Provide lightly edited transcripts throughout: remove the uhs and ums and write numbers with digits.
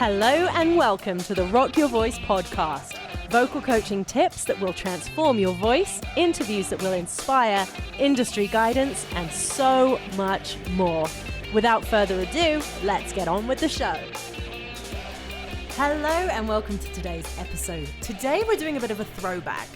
Hello and welcome to the Rock Your Voice podcast. Vocal coaching tips that will transform your voice, interviews that will inspire, industry guidance, and so much more. Without further ado, let's get on with the show. Hello and welcome to today's episode. Today we're doing a bit of a throwback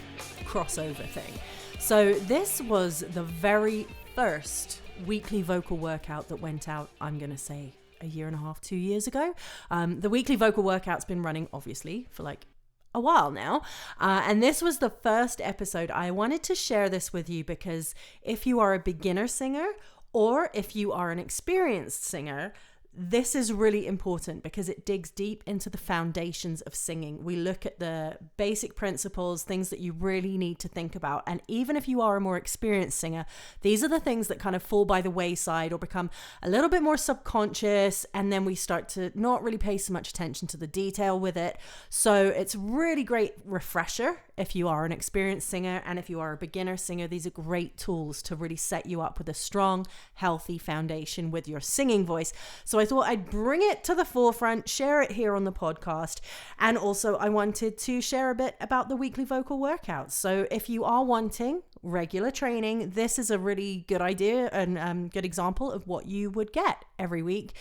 crossover thing. So this was the very first weekly vocal workout that went out, I'm going to say, a year and a half, 2 years ago. The weekly vocal workout's been running, obviously, for like a while now. And this was the first episode. I wanted to share this with you because if you are a beginner singer or if you are an experienced singer, this is really important because it digs deep into the foundations of singing. We look at the basic principles, things that you really need to think about. And even if you are a more experienced singer, these are the things that kind of fall by the wayside or become a little bit more subconscious. And then we start to not really pay so much attention to the detail with it. So it's really great refresher if you are an experienced singer, and if you are a beginner singer, these are great tools to really set you up with a strong, healthy foundation with your singing voice. So I thought I'd bring it to the forefront, share it here on the podcast, and also I wanted to share a bit about the weekly vocal workouts. So if you are wanting regular training, this is a really good idea and good example of what you would get every week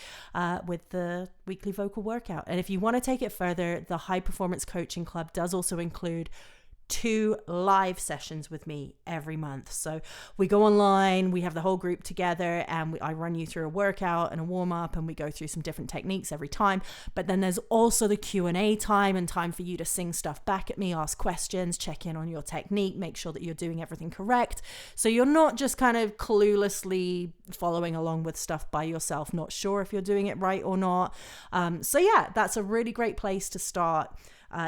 with the weekly vocal workout. And if you want to take it further, the High Performance Coaching Club does also include 2 live sessions with me every month. So we go online, we have the whole group together, and I run you through a workout and a warm up, and we go through some different techniques every time. But then there's also the Q&A time and time for you to sing stuff back at me, ask questions, check in on your technique, make sure that you're doing everything correct. So you're not just kind of cluelessly following along with stuff by yourself, not sure if you're doing it right or not. So yeah, that's a really great place to start.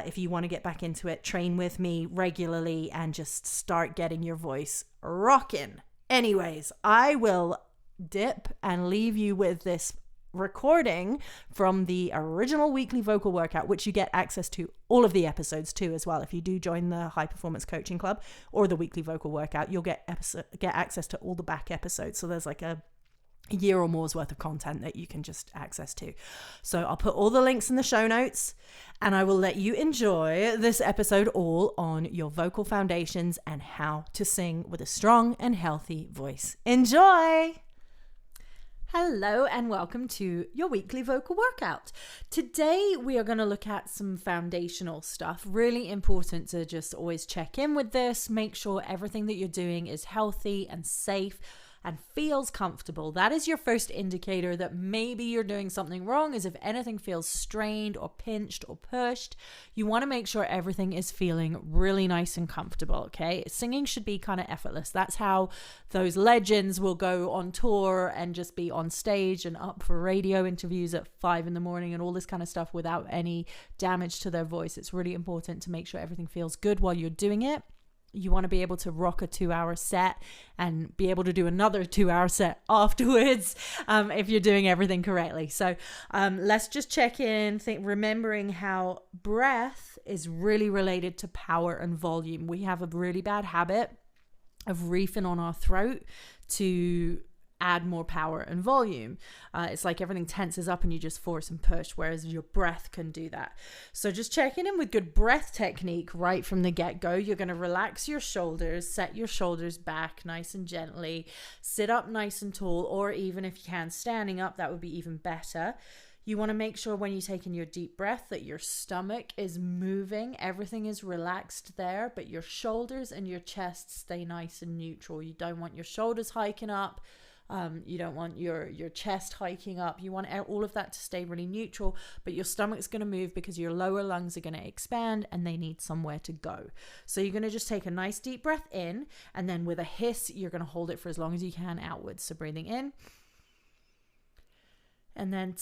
If you want to get back into it, train with me regularly and just start getting your voice rocking. Anyways, I will dip and leave you with this recording from the original weekly vocal workout, which you get access to all of the episodes too as well. If you do join the High Performance Coaching Club or the weekly vocal workout, you'll get access to all the back episodes. So there's like a year or more's worth of content that you can just access to. So I'll put all the links in the show notes, and I will let you enjoy this episode all on your vocal foundations and how to sing with a strong and healthy voice. Enjoy! Hello and welcome to your weekly vocal workout. Today we are going to look at some foundational stuff. Really important to just always check in with this, make sure everything that you're doing is healthy and safe and feels comfortable. That is your first indicator that maybe you're doing something wrong, is if anything feels strained or pinched or pushed. You want to make sure everything is feeling really nice and comfortable, okay? Singing should be kind of effortless. That's how those legends will go on tour and just be on stage and up for radio interviews at 5 a.m. and all this kind of stuff without any damage to their voice. It's really important to make sure everything feels good while you're doing it. You want to be able to rock a 2-hour set and be able to do another 2-hour set afterwards if you're doing everything correctly. So let's just check in, remembering how breath is really related to power and volume. We have a really bad habit of reefing on our throat to add more power and volume. It's like everything tenses up and you just force and push, whereas your breath can do that. So just checking in with good breath technique right from the get-go. You're going to relax your shoulders, set your shoulders back nice and gently, sit up nice and tall, or even if you can, standing up, that would be even better. You want to make sure when you take in your deep breath that your stomach is moving, everything is relaxed there, but your shoulders and your chest stay nice and neutral. You don't want your shoulders hiking up. You don't want your chest hiking up. You want all of that to stay really neutral, but your stomach's going to move because your lower lungs are going to expand and they need somewhere to go. So you're going to just take a nice deep breath in, and then with a hiss, you're going to hold it for as long as you can outwards. So breathing in, and then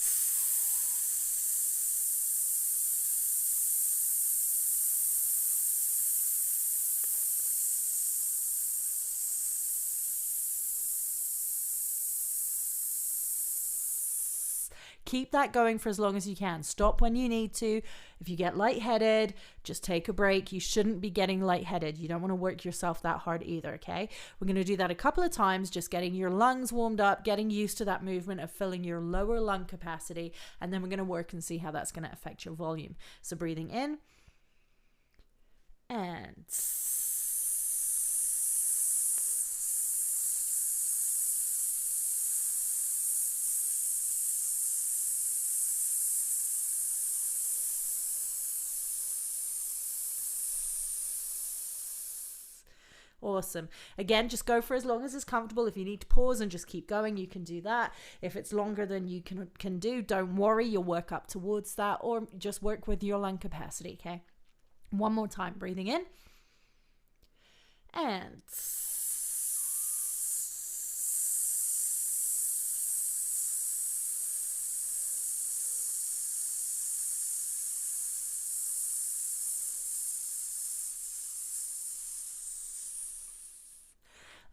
Keep that going for as long as you can. Stop when you need to. If you get lightheaded, just take a break. You shouldn't be getting lightheaded. You don't want to work yourself that hard either, okay? We're going to do that a couple of times, just getting your lungs warmed up, getting used to that movement of filling your lower lung capacity, and then we're going to work and see how that's going to affect your volume. So breathing in and awesome. Again, just go for as long as is comfortable. If you need to pause and just keep going, you can do that. If it's longer than you can do, don't worry. You'll work up towards that, or just work with your lung capacity, okay? One more time, breathing in and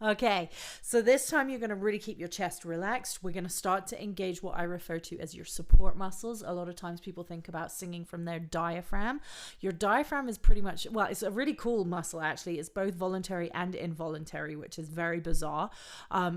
okay, so this time you're going to really keep your chest relaxed. We're going to start to engage what I refer to as your support muscles. A lot of times people think about singing from their diaphragm. Your diaphragm is pretty much, well, it's a really cool muscle actually. It's both voluntary and involuntary, which is very bizarre.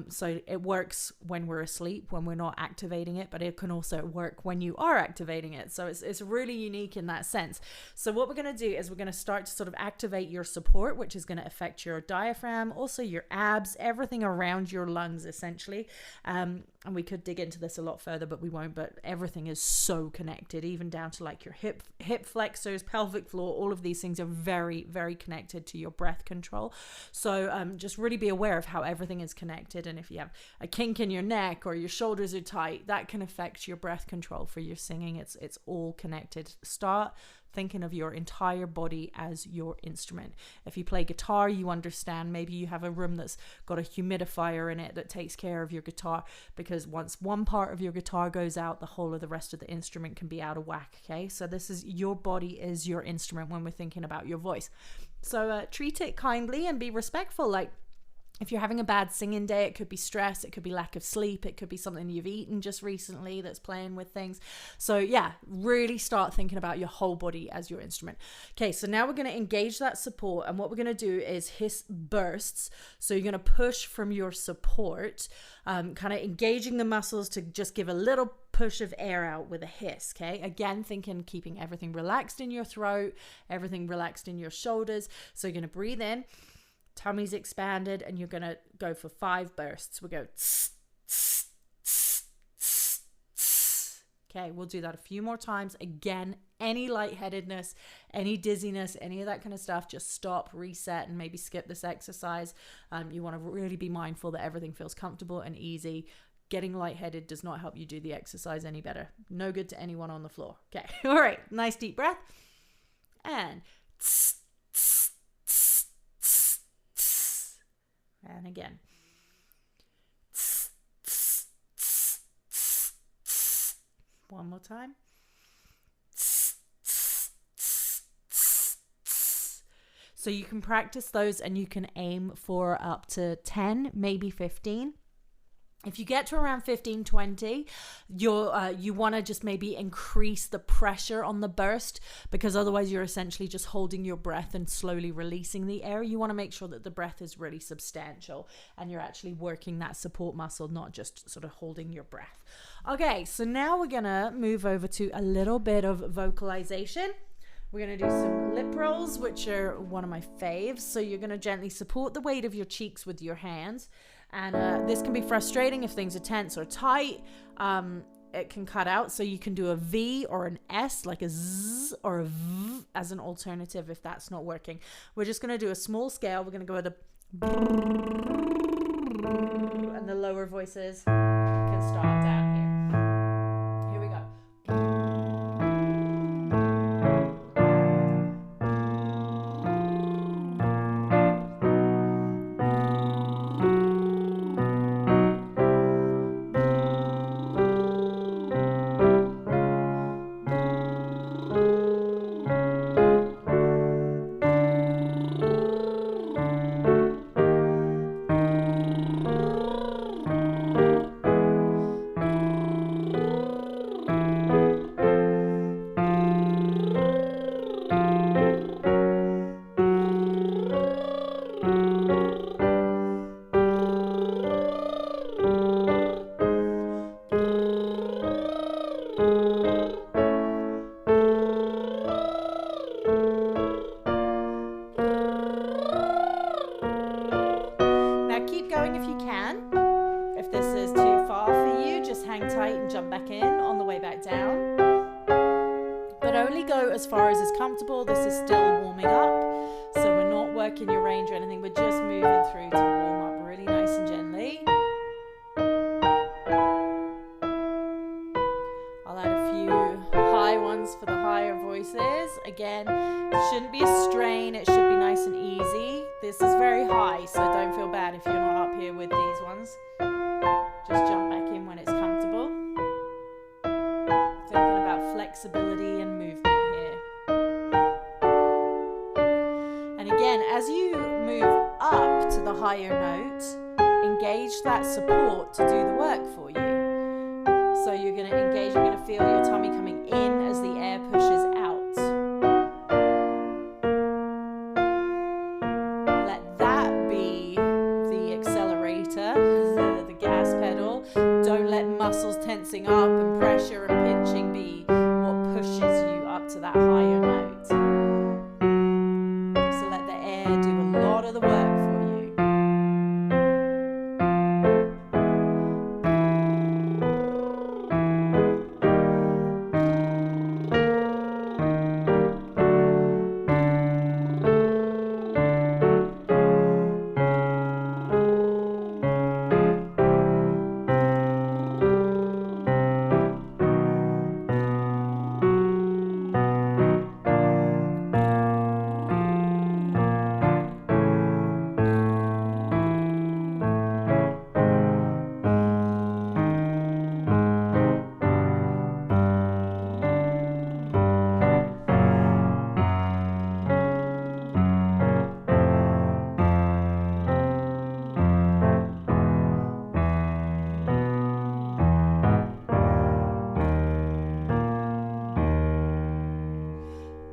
So it works when we're asleep, when we're not activating it, but it can also work when you are activating it. So it's really unique in that sense. So what we're going to do is we're going to start to sort of activate your support, which is going to affect your diaphragm, also your abs, everything around your lungs essentially. And we could dig into this a lot further, but we won't. But everything is so connected, even down to like your hip flexors, pelvic floor. All of these things are very, very connected to your breath control. So just really be aware of how everything is connected. And if you have a kink in your neck or your shoulders are tight, that can affect your breath control for your singing. It's all connected. Start thinking of your entire body as your instrument. If you play guitar, you understand maybe you have a room that's got a humidifier in it that takes care of your guitar, because once one part of your guitar goes out, the whole of the rest of the instrument can be out of whack, okay? So this is, your body is your instrument when we're thinking about your voice. So treat it kindly and be respectful. Like, if you're having a bad singing day, it could be stress, it could be lack of sleep, it could be something you've eaten just recently that's playing with things. So yeah, really start thinking about your whole body as your instrument. Okay, so now we're going to engage that support, and what we're going to do is hiss bursts. So you're going to push from your support, kind of engaging the muscles to just give a little push of air out with a hiss, okay? Again, thinking, keeping everything relaxed in your throat, everything relaxed in your shoulders. So you're going to breathe in, tummy's expanded, and you're going to go for 5 bursts. We'll go tss, tss, tss, tss, tss. Okay, we'll do that a few more times. Again, any lightheadedness, any dizziness, any of that kind of stuff, just stop, reset, and maybe skip this exercise. You want to really be mindful that everything feels comfortable and easy. Getting lightheaded does not help you do the exercise any better. No good to anyone on the floor. Okay, all right, nice deep breath. And tss, tss, tss, tss, tss. And again. Tss, tss, tss, tss, tss. One more time. Tss, tss, tss, tss, tss. So you can practice those, and you can aim for up to 10, maybe 15. If you get to around 15, 20, you want to just maybe increase the pressure on the burst, because otherwise you're essentially just holding your breath and slowly releasing the air. You want to make sure that the breath is really substantial and you're actually working that support muscle, not just sort of holding your breath. Okay, so now we're going to move over to a little bit of vocalization. We're going to do some lip rolls, which are one of my faves. So you're going to gently support the weight of your cheeks with your hands. And this can be frustrating if things are tense or tight. It can cut out. So you can do a V or an S, like a Z or a V as an alternative if that's not working. We're just going to do a small scale. We're going to go with the and the lower voices can start down here. Here we go. hang tight and jump back in on the way back down. But only go as far as is comfortable. This is still warming up, so we're not working your range or anything. We're just moving through to warm up really nice and gently. I'll add a few high ones for the higher voices. Again, it shouldn't be a strain. It should be nice and easy. This is very high, so don't feel bad if you're not up here with these ones. Just jump back in when it's comfortable. Thinking about flexibility and movement here. And again, as you move up to the higher note, engage that support to do the work for you. So you're going to engage, you're going to feel your tummy coming in as the air pushes out. Let that be the accelerator, the gas pedal. Don't let muscles tensing up and pressure and pinching be what pushes you up to that higher note. So let the air do a lot of the work for you.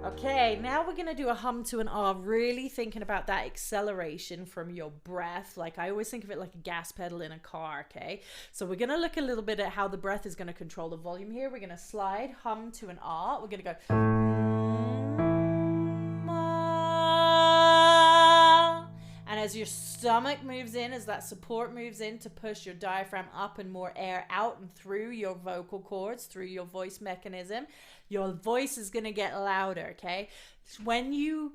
Okay, now we're going to do a hum to an R, really thinking about that acceleration from your breath. Like I always think of it like a gas pedal in a car, okay? So we're going to look a little bit at how the breath is going to control the volume here. We're going to slide, hum to an R. We're going to go... And as your stomach moves in, as that support moves in to push your diaphragm up and more air out and through your vocal cords, through your voice mechanism, your voice is going to get louder, okay? When you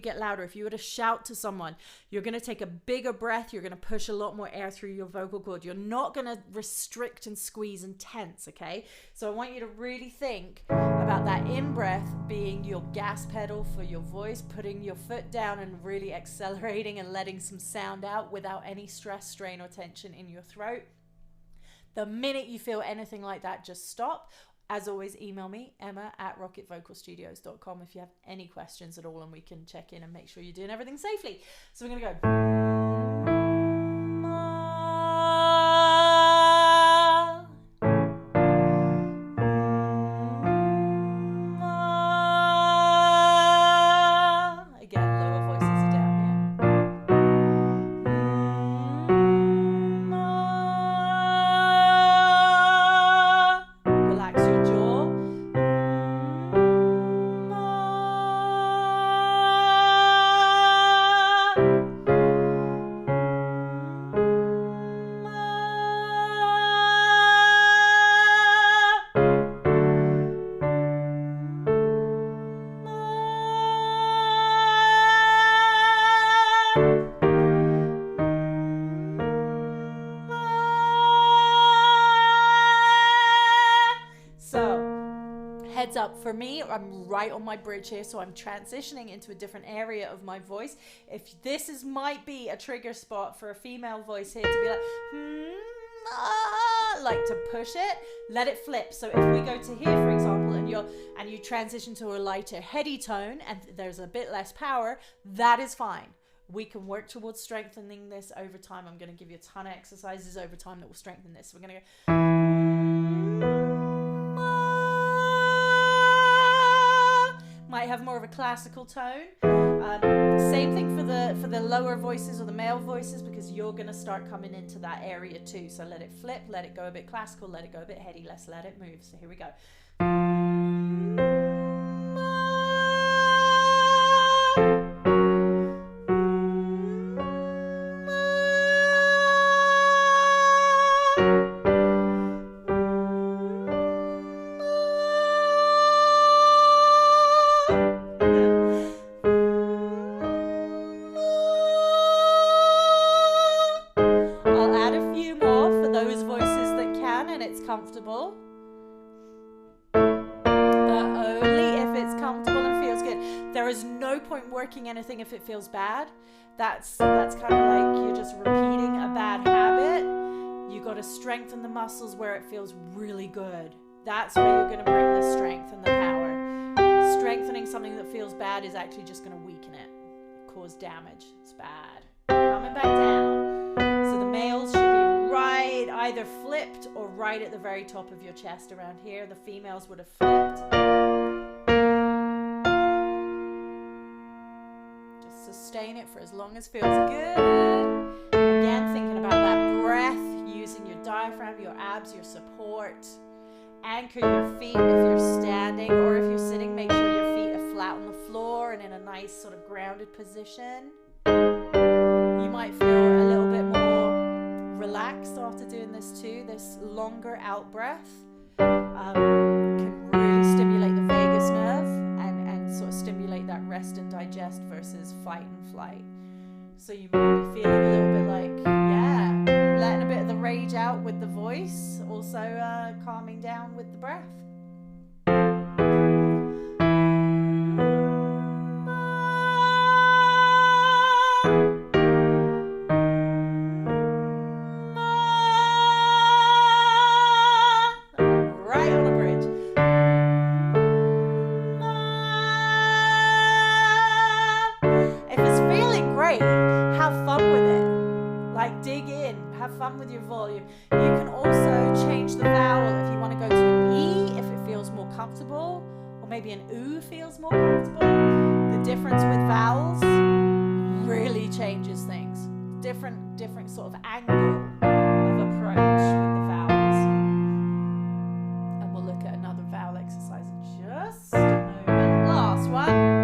get louder, if you were to shout to someone, you're going to take a bigger breath. You're going to push a lot more air through your vocal cord. You're not going to restrict and squeeze and tense, okay? So I want you to really think about that in-breath being your gas pedal for your voice, putting your foot down and really accelerating and letting some sound out without any stress, strain, or tension in your throat. The minute you feel anything like that, just stop. As always, email me, emma@rocketvocalstudios.com, if you have any questions at all, and we can check in and make sure you're doing everything safely. So we're going to go... Heads up, for me, I'm right on my bridge here, so I'm transitioning into a different area of my voice. If this might be a trigger spot for a female voice here to be like to push it, let it flip. So if we go to here, for example, and you transition to a lighter heady tone and there's a bit less power, that is fine. We can work towards strengthening this over time. I'm going to give you a ton of exercises over time that will strengthen this. So we're going to go... Might have more of a classical tone. Same thing for the lower voices or the male voices, because you're going to start coming into that area too. So let it flip, let it go a bit classical, let it go a bit heady. Let's let it move. So here we go. can and it's comfortable. But only if it's comfortable and feels good. There is no point working anything if it feels bad. That's kind of like you're just repeating a bad habit. You got to strengthen the muscles where it feels really good. That's where you're going to bring the strength and the power. Strengthening something that feels bad is actually just going to weaken it, cause damage. It's bad. Coming back down. So the males should be right, either flipped or right at the very top of your chest around here. The females would have flipped. Just sustain it for as long as feels good. Again, thinking about that breath, using your diaphragm, your abs, your support. Anchor your feet if you're standing, or if you're sitting, make sure your feet are flat on the floor and in a nice sort of grounded position. You might feel a little bit more relaxed after doing this too. This longer out breath can really stimulate the vagus nerve and sort of stimulate that rest and digest versus fight and flight. So you might be feeling a little bit like, letting a bit of the rage out with the voice, also calming down with the breath. Right on a bridge. If it's feeling great, have fun with it. Like, dig in, have fun with your volume. You can also change the vowel if you want to go to an E, if it feels more comfortable, or maybe an oo feels more comfortable. The difference with vowels really changes things. Different sort of angle of approach with the vowels. And we'll look at another vowel exercise in just a moment. Last one.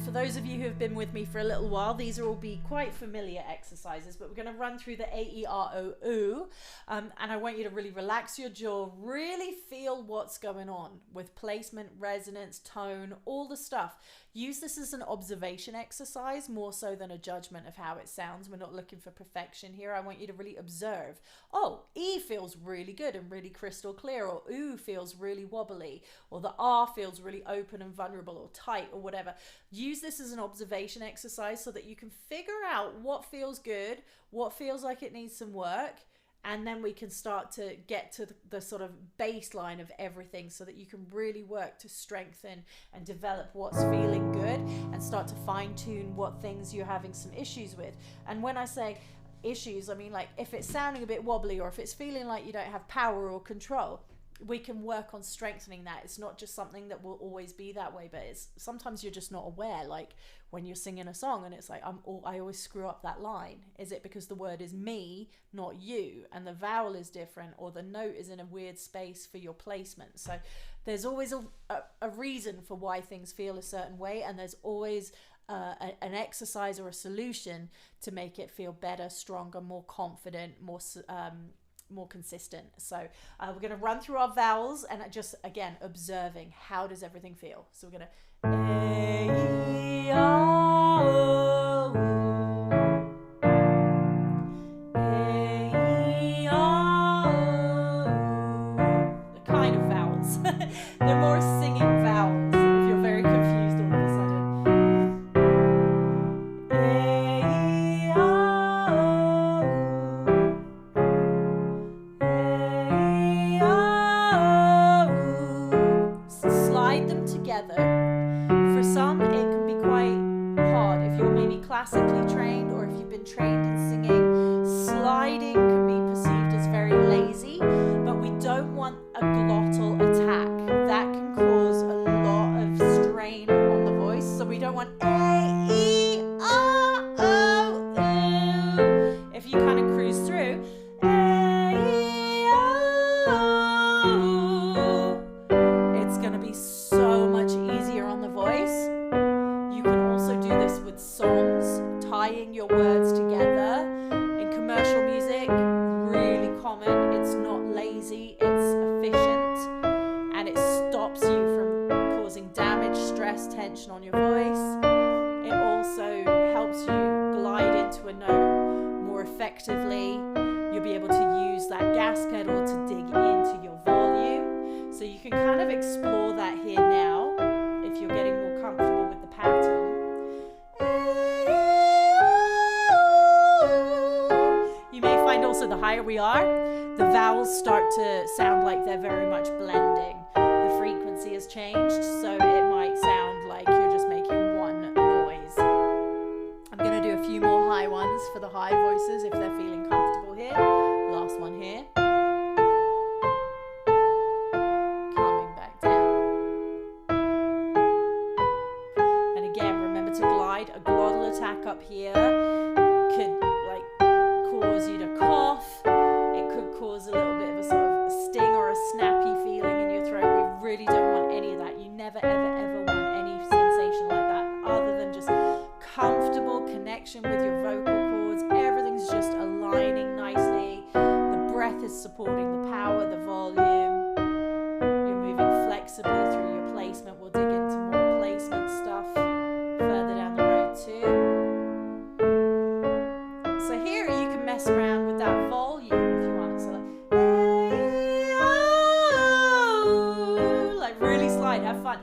For those of you who have been with me for a little while, these will be quite familiar exercises, but we're going to run through the A-E-R-O-Oo, and I want you to really relax your jaw, really feel what's going on with placement, resonance, tone, all the stuff. Use this as an observation exercise more so than a judgment of how it sounds. We're not looking for perfection here. I want you to really observe. Oh, E feels really good and really crystal clear, or Oo feels really wobbly, or the R feels really open and vulnerable or tight or whatever. Use this as an observation exercise so that you can figure out what feels good, what feels like it needs some work, and then we can start to get to the sort of baseline of everything so that you can really work to strengthen and develop what's feeling good and start to fine-tune what things you're having some issues with. And when I say issues, I mean like if it's sounding a bit wobbly or if it's feeling like you don't have power or control, we can work on strengthening that. It's not just something that will always be that way, but it's sometimes you're just not aware. Like when you're singing a song and it's like I always screw up that line. Is it because the word is me, not you, and the vowel is different, or the note is in a weird space for your placement? So there's always a reason for why things feel a certain way, and there's always an exercise or a solution to make it feel better, stronger, more confident, more consistent. So we're going to run through our vowels and just again observing how does everything feel. So we're going to A-E-I-O-U, A-E-I-O-U. The kind of vowels. They're more singing vowels if you're very confused all of a sudden. Slide them together. For some, it can be quite hard. If you're maybe classically trained or if you've been trained in singing, sliding can be perceived as very lazy, but we don't want a glottal attack. That can cause a lot of strain on the voice, so we don't want A-E-I-O-U. If you kind of cruise through, it's going to be so much easier on the voice. You can also do this with songs, tying your words together. In commercial music, really common. It's not lazy, it's efficient, and it stops you from causing damage, stress, tension on your voice. It also helps you glide into a note more effectively. You'll be able to use that gas pedal to dig into your volume. So you can kind of explore that here now if you're getting more comfortable with the pattern. You may find also the higher we are, the vowels start to sound like they're very much blending. The frequency has changed, so it might sound like you're just making one noise. I'm going to do a few more high ones for the high voices if they're feeling comfortable here. Last one here. Coming back down. And again, remember to glide. A glottal attack up here could cause you to cough. It could cause a little bit of a sort of sting or a snappy feeling in your throat. We really don't want any of that. You never, ever, ever want any sensation like that other than just comfortable connection with your vocal cords. Everything's just aligning nicely. The breath is supporting the power, the volume. You're moving flexibly through your placement. We'll dig into more placement stuff further down the road too. So here you can mess around with that volume if you want. So like really slide, have fun.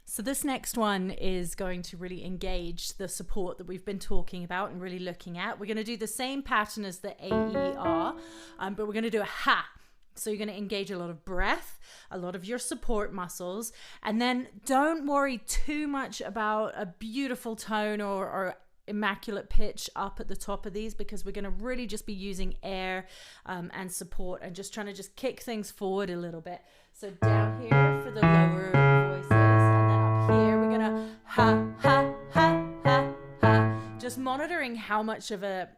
So this next one is going to really engage the support that we've been talking about and really looking at. We're going to do the same pattern as the AER, but we're going to do a ha. So you're going to engage a lot of breath, a lot of your support muscles, and then don't worry too much about a beautiful tone or immaculate pitch up at the top of these, because we're going to really just be using air and support and just trying to just kick things forward a little bit. So down here for the lower voices, and then up here we're going to ha, ha, ha, ha, ha. Just monitoring how much of a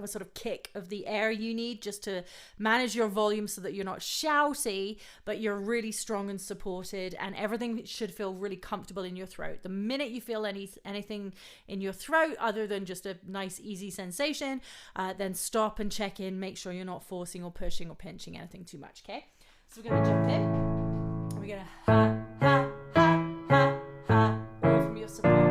sort of kick of the air you need just to manage your volume so that you're not shouty, but you're really strong and supported, and everything should feel really comfortable in your throat. The minute you feel anything in your throat other than just a nice easy sensation, then stop and check in, make sure you're not forcing or pushing or pinching anything too much, okay? So we're going to jump in, and we're going to ha, ha, ha, ha, ha, all from your support.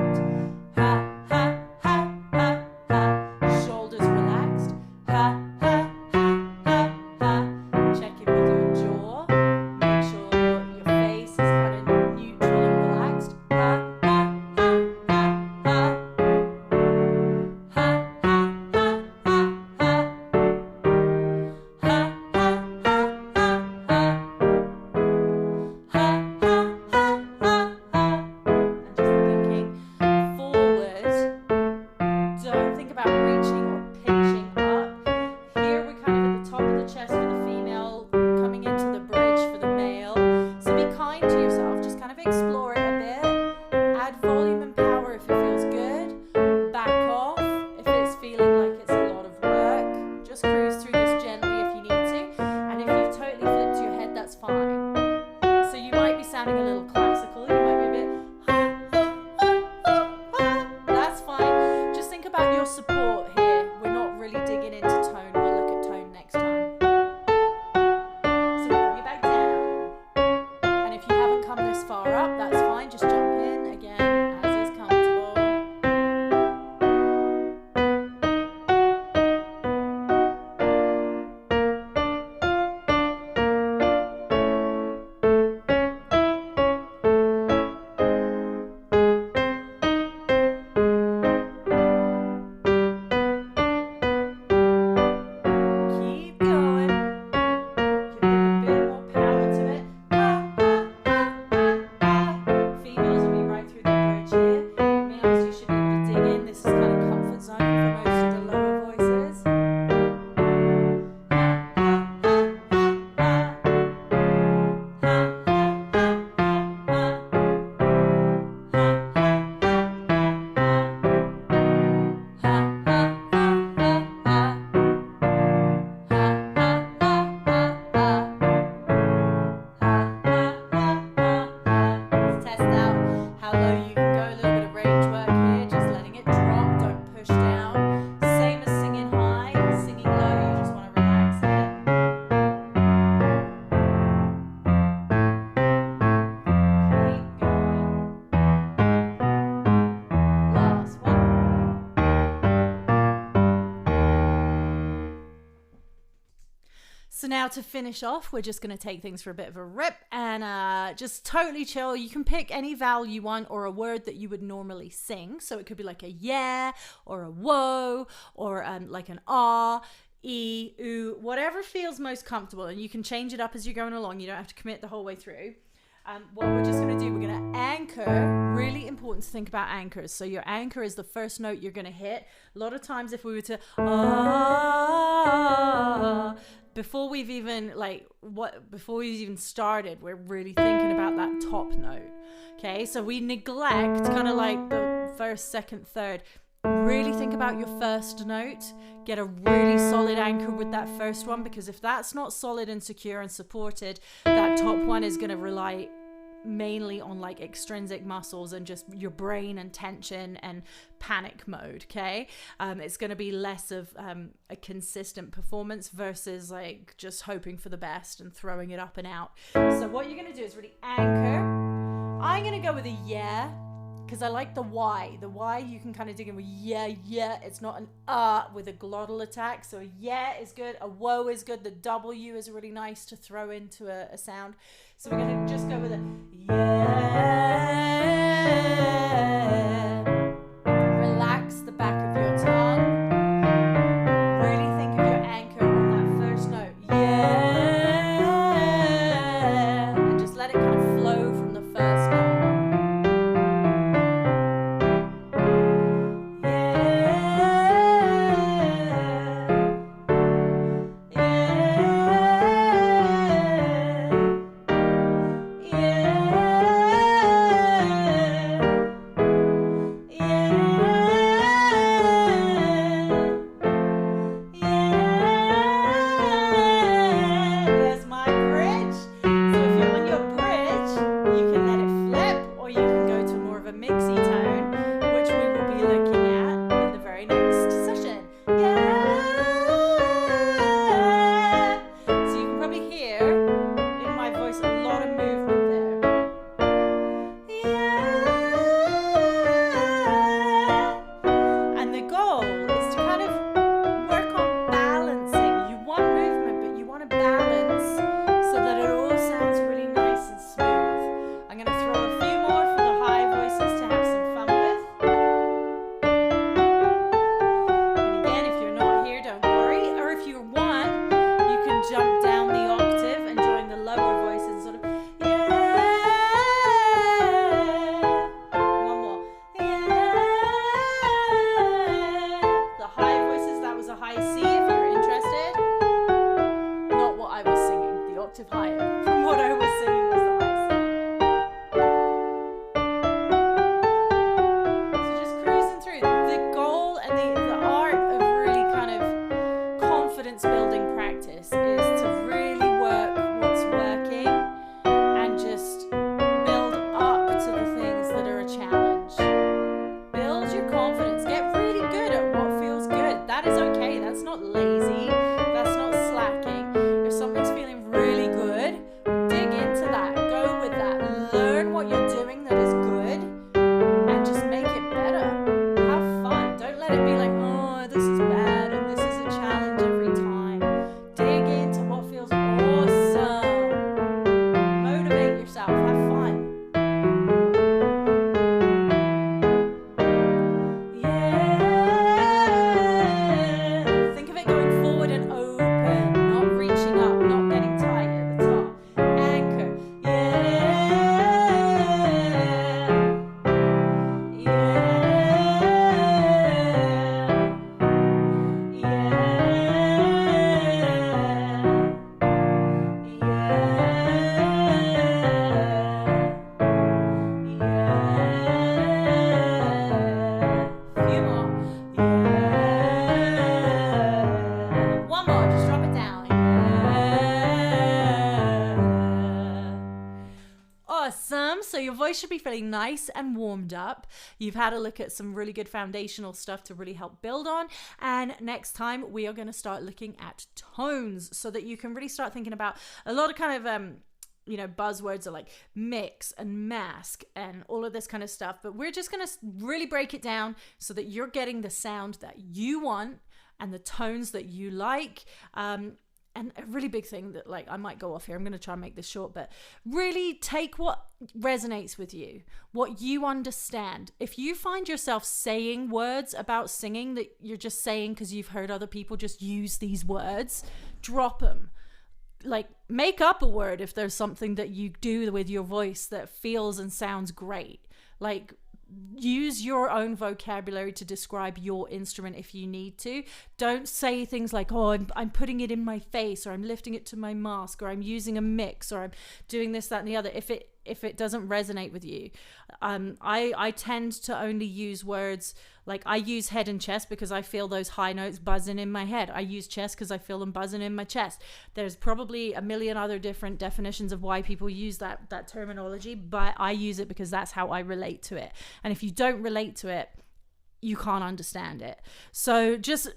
So now to finish off, we're just going to take things for a bit of a rip and just totally chill. You can pick any vowel you want or a word that you would normally sing. So it could be like a yeah or a whoa or like an ah, e, oo, whatever feels most comfortable. And you can change it up as you're going along. You don't have to commit the whole way through. What we're just going to do, we're going to anchor. Really important to think about anchors. So your anchor is the first note you're going to hit. A lot of times if we were to before we've even started, we're really thinking about that top note. Okay, so we neglect kind of like the first, second, third. Really think about your first note. Get a really solid anchor with that first one, because if that's not solid and secure and supported, that top one is going to rely mainly on like extrinsic muscles and just your brain and tension and panic mode. Okay, it's going to be less of a consistent performance versus like just hoping for the best and throwing it up and out. So what you're going to do is really anchor. I'm going to go with a yeah, because I like the Y. The Y you can kind of dig in with yeah. It's not an with a glottal attack. So a yeah is good. A whoa is good. The W is really nice to throw into a sound. So we're going to just go with a yeah. Relax the back of your tongue. Really think of your anchor on that first note. Yeah. And just let it kind of flow from the first note. So your voice should be feeling nice and warmed up. You've had a look at some really good foundational stuff to really help build on. And next time we are going to start looking at tones so that you can really start thinking about a lot of kind of buzzwords are like mix and mask and all of this kind of stuff. But we're just going to really break it down so that you're getting the sound that you want and the tones that you like. and a really big thing that, like, I might go off here, I'm going to try and make this short, but really take what resonates with you, what you understand. If you find yourself saying words about singing that you're just saying because you've heard other people just use these words, drop them. Like, make up a word if there's something that you do with your voice that feels and sounds great. Like, use your own vocabulary to describe your instrument if you need to. Don't say things like, oh, I'm putting it in my face, or I'm lifting it to my mask, or I'm using a mix, or I'm doing this, that, and the other. If it doesn't resonate with you, I tend to only use words like, I use head and chest because I feel those high notes buzzing in my head. I use chest because I feel them buzzing in my chest. There's probably a million other different definitions of why people use that terminology, but I use it because that's how I relate to it. And if you don't relate to it, you can't understand it. So just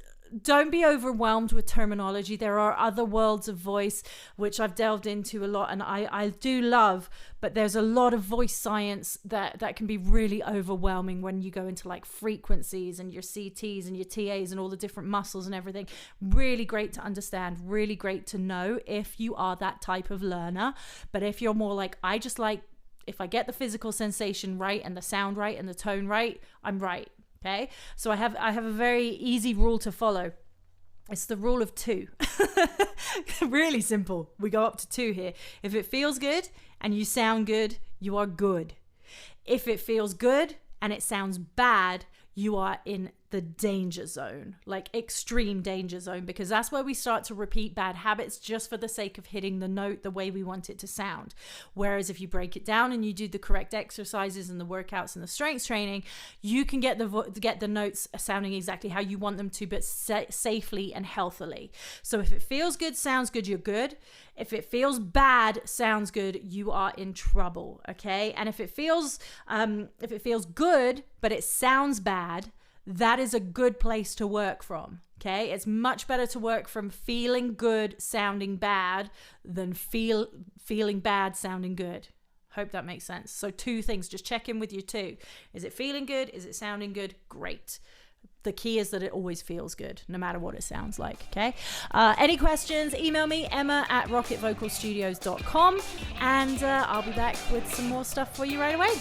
don't be overwhelmed with terminology. There are other worlds of voice, which I've delved into a lot, and I do love, but there's a lot of voice science that can be really overwhelming when you go into like frequencies and your CTs and your TAs and all the different muscles and everything. Really great to understand, really great to know if you are that type of learner. But if you're more like, I just like, if I get the physical sensation right and the sound right and the tone right, I'm right. Okay, so I have a very easy rule to follow. It's the rule of 2. Really simple. We go up to 2 here. If it feels good and you sound good, you are good. If it feels good and it sounds bad, you are in the danger zone, like extreme danger zone, because that's where we start to repeat bad habits just for the sake of hitting the note the way we want it to sound. Whereas if you break it down and you do the correct exercises and the workouts and the strength training, you can get the notes sounding exactly how you want them to, but safely and healthily. So if it feels good, sounds good, you're good. If it feels bad, sounds good, you are in trouble. Okay, and if it feels good but it sounds bad, that is a good place to work from. Okay, it's much better to work from feeling good sounding bad than feeling bad sounding good. Hope that makes sense. So 2 things, just check in with your 2. Is it feeling good? Is it sounding good? Great. The key is that it always feels good, no matter what it sounds like, okay? Any questions, email me, emma@rocketvocalstudios.com, and I'll be back with some more stuff for you right away.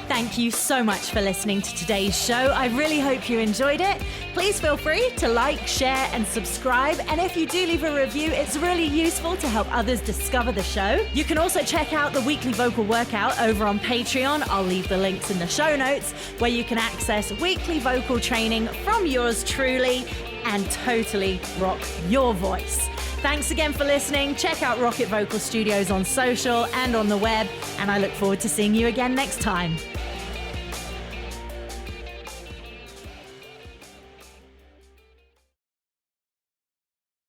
Thank you so much for listening to today's show. I really hope you enjoyed it. Please feel free to like, share, and subscribe. And if you do leave a review, it's really useful to help others discover the show. You can also check out the weekly vocal workout over on Patreon. I'll leave the links in the show notes, where you can access weekly vocal training from yours truly and totally rock your voice. Thanks again for listening. Check out Rocket Vocal Studios on social and on the web, and I look forward to seeing you again next time.